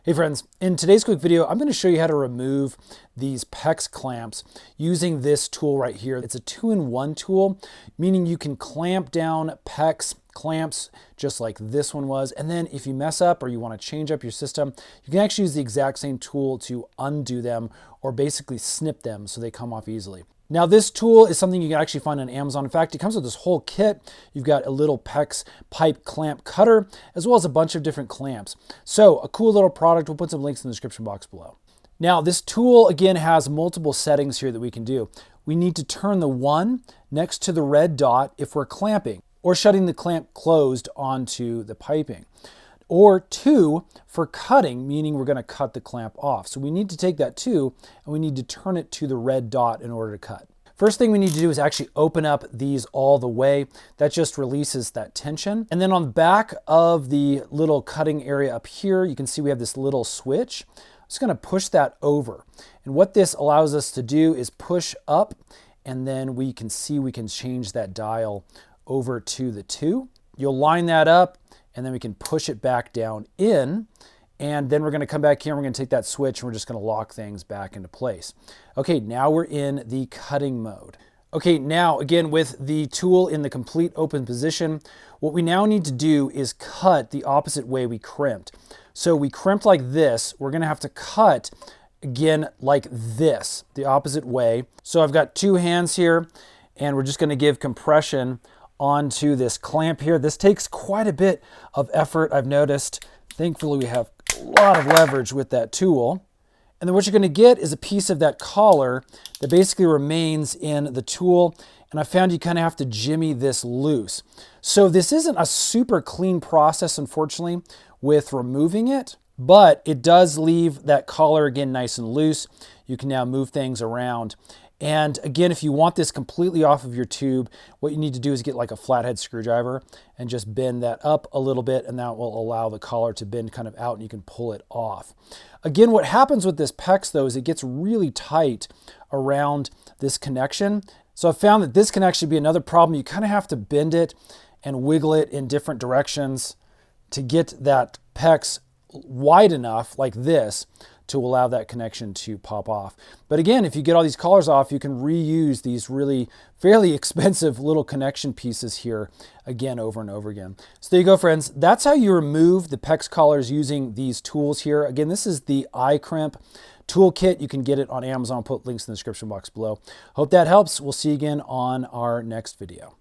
Hey friends, in today's quick video, I'm going to show you how to remove these PEX clamps using this tool right here. It's a 2-in-1 tool, meaning you can clamp down PEX clamps just like this one was. And then if you mess up or you want to change up your system, you can actually use the exact same tool to undo them or basically snip them so they come off easily. Now this tool is something you can actually find on Amazon. In fact, it comes with this whole kit. You've got a little PEX pipe clamp cutter, as well as a bunch of different clamps. So a cool little product. We'll put some links in the description box below. Now this tool, again, has multiple settings here that we can do. We need to turn the 1 next to the red dot if we're clamping, or shutting the clamp closed onto the piping. Or 2 for cutting, meaning we're going to cut the clamp off. So we need to take that 2 and we need to turn it to the red dot in order to cut. First thing we need to do is actually open up these all the way. That just releases that tension. And then on the back of the little cutting area up here, you can see we have this little switch. I'm just going to push that over. And what this allows us to do is push up, and then we can see we can change that dial over to the 2. You'll line that up, and then we can push it back down in, and then we're going to come back here and we're going to take that switch and we're just going to lock things back into place. Okay, now we're in the cutting mode. Okay, now again with the tool in the complete open position, what we now need to do is cut the opposite way we crimped. So we crimped like this, we're going to have to cut again like this, the opposite way. So I've got 2 hands here, and we're just going to give compression onto this clamp here. This takes quite a bit of effort, I've noticed. Thankfully, we have a lot of leverage with that tool. And then what you're going to get is a piece of that collar that basically remains in the tool. And I found you kind of have to jimmy this loose. So this isn't a super clean process, unfortunately, with removing it, but it does leave that collar again nice and loose. You can now move things around. And again, if you want this completely off of your tube, what you need to do is get like a flathead screwdriver and just bend that up a little bit, and that will allow the collar to bend kind of out and you can pull it off. Again, what happens with this PEX though is it gets really tight around this connection. So I found that this can actually be another problem. You kind of have to bend it and wiggle it in different directions to get that PEX wide enough like this to allow that connection to pop off. But again, if you get all these collars off, you can reuse these really fairly expensive little connection pieces here again over and over again. So there you go, friends. That's how you remove the PEX collars using these tools here. Again, this is the iCrimp toolkit. You can get it on Amazon. I'll put links in the description box below. Hope that helps. We'll see you again on our next video.